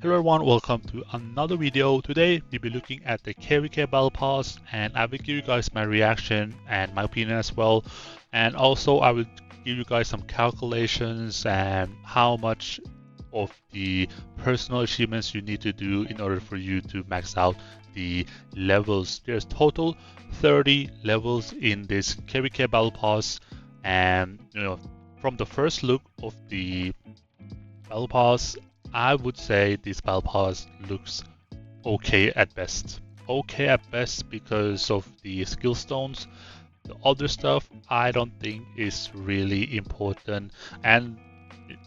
Hello everyone, welcome to another video. Today we'll be looking at the KVK Battle Pass, and I will give you guys my reaction and my opinion as well. And also I will give you guys some calculations and how much of the personal achievements you need to do in order for you to max out the levels. There's total 30 levels in this KVK Battle Pass, and from the first look of the Battle Pass, I would say this Battle Pass looks okay at best. Okay at best because of the skill stones. The other stuff I don't think is really important. And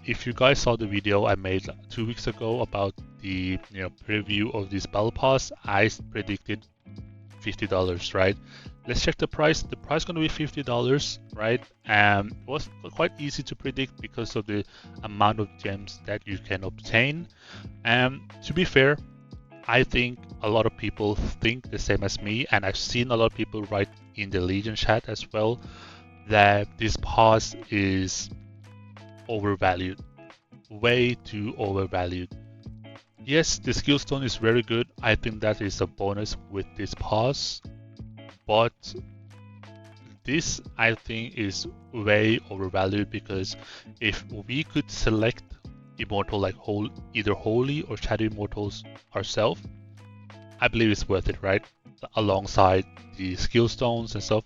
if you guys saw the video I made 2 weeks ago about the preview of this Battle Pass, I predicted $50, right? Let's check the price. The price is going to be $50, right? It was quite easy to predict because of the amount of gems that you can obtain. And to be fair, I think a lot of people think the same as me, and I've seen a lot of people write in the Legion chat as well that this pass is overvalued, way too overvalued. Yes, the skill stone is very good. I think that is a bonus with this pass, but this I think is way overvalued because if we could select immortal like either holy or shadow immortals ourselves, I believe it's worth it, right? Alongside the skill stones and stuff.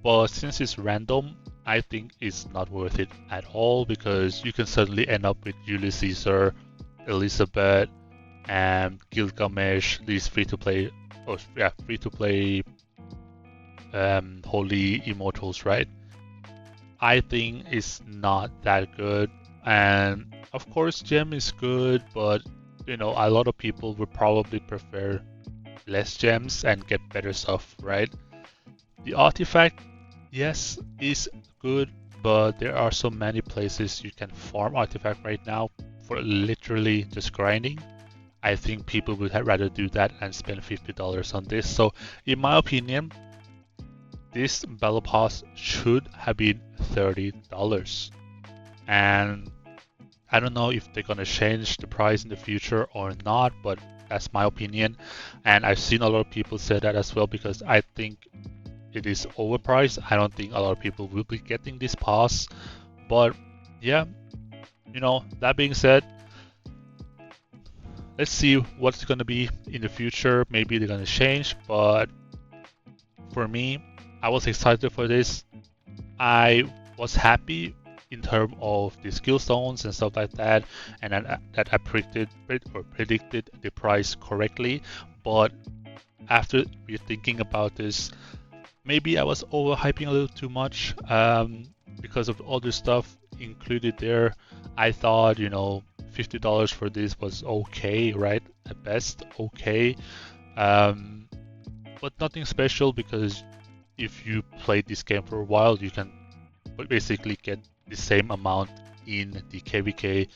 But since it's random, I think it's not worth it at all because you can suddenly end up with Julius Caesar, Elizabeth, and Gilgamesh, these free-to-play holy immortals, right? I think it's not that good, and of course gem is good, but a lot of people would probably prefer less gems and get better stuff, right? The artifact, yes, is good, but there are so many places you can farm artifact right now for literally just grinding. I think people would rather do that and spend $50 on this. So in my opinion, this Battle Pass should have been $30. And I don't know if they're gonna change the price in the future or not, but that's my opinion. And I've seen a lot of people say that as well because I think it is overpriced. I don't think a lot of people will be getting this pass. But yeah, that being said, let's see what's going to be in the future. Maybe they're going to change, but for me, I was excited for this. I was happy in terms of the skill stones and stuff like that, and that I predicted the price correctly. But after we're thinking about this, maybe I was overhyping a little too much because of the other stuff included there. I thought, $50 for this was okay, right? At best, okay. But nothing special because if you played this game for a while, you can basically get the same amount in the KVK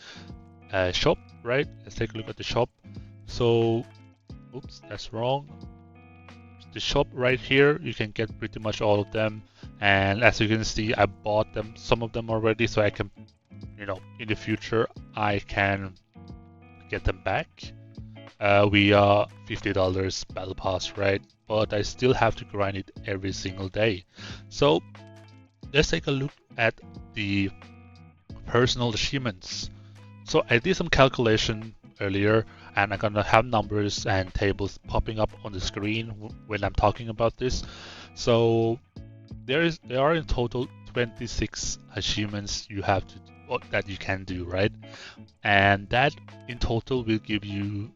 shop, right? Let's take a look at the shop. So, oops, that's wrong. The shop right here, you can get pretty much all of them. And as you can see, I bought some of them already, so I can in the future I can get them back. We are $50 Battle Pass, right? But I still have to grind it every single day. So let's take a look at the personal achievements. So I did some calculation earlier, and I'm gonna have numbers and tables popping up on the screen when I'm talking about this. So there are in total 26 achievements that you can do, right? And that in total will give you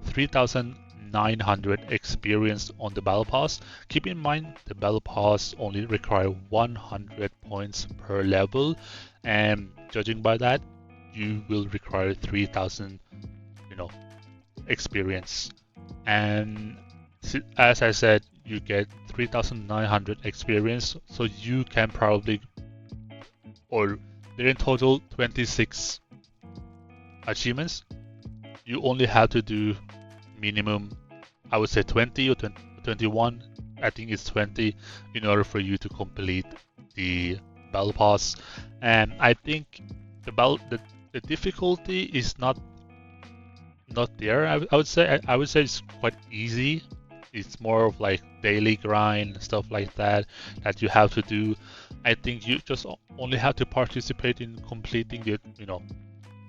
3,900 experience on the Battle Pass. Keep in mind the Battle Pass only require 100 points per level, and judging by that, you will require 3,000 experience. And as I said, you get 3,900 experience, so you can probably, or there are in total 26 achievements. You only have to do minimum, I would say 20 or 21. I think it's 20 in order for you to complete the Battle Pass. And I think the difficulty is not not there. I would say I would say it's quite easy. It's more of like daily grind, stuff like that you have to do. I think you just only have to participate in completing the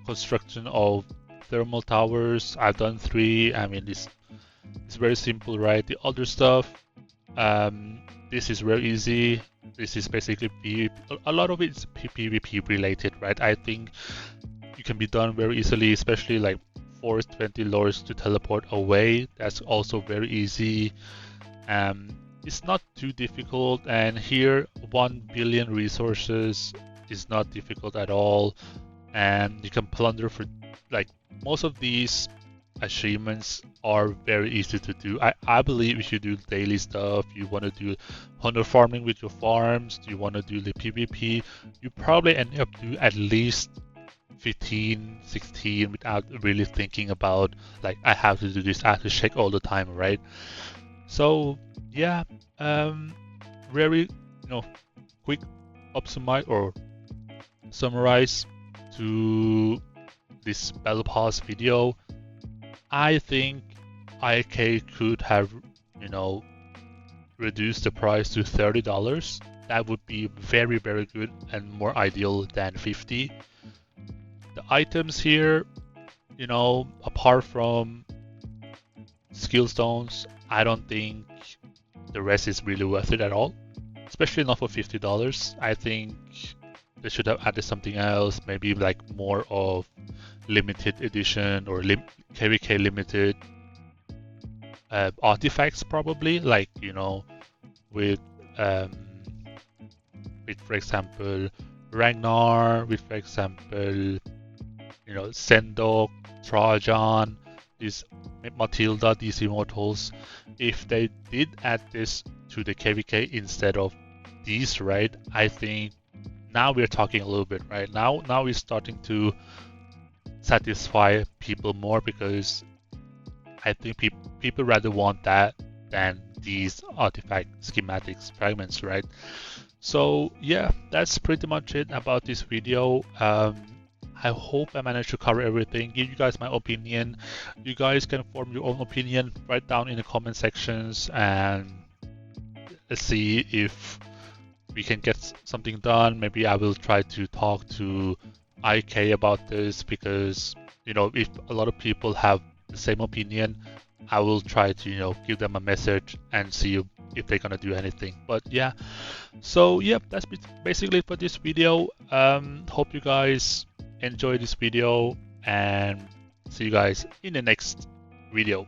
construction of thermal towers. I've done 3. I mean, it's very simple, right? The other stuff, this is very easy. This is basically PvP. A lot of it's PvP related, right? I think you can be done very easily, especially like force 20 lords to teleport away. That's also very easy. It's not too difficult, and here 1 billion resources is not difficult at all, and you can plunder for like most of these achievements are very easy to do. I believe if you do daily stuff, you want to do hunter farming with your farms, you want to do the PvP, you probably end up do at least 15, 16 without really thinking about like I have to do this, I have to check all the time, right? So yeah, very quick summarize to this battle pass video. I think IK could have reduced the price to $30. That would be very good and more ideal than 50. The items here, apart from skill stones, I don't think the rest is really worth it at all, especially not for $50. I think they should have added something else, maybe like more of limited edition or KVK limited artifacts, probably, like with for example Ragnar, with for example Sendok, Trajan, these Matilda, these immortals. If they did add this to the KVK instead of these, right, I think now we're talking a little bit, right? Now we're starting to satisfy people more, because I think people rather want that than these artifact schematics fragments, right? So yeah, that's pretty much it about this video. I hope I managed to cover everything, give you guys my opinion. You guys can form your own opinion, write down in the comment sections, and let's see if we can get something done. Maybe I will try to talk to IK about this, because if a lot of people have the same opinion, I will try to give them a message and see if they're gonna do anything. But yeah, so yeah, that's basically for this video. Hope you guys enjoy this video, and see you guys in the next video.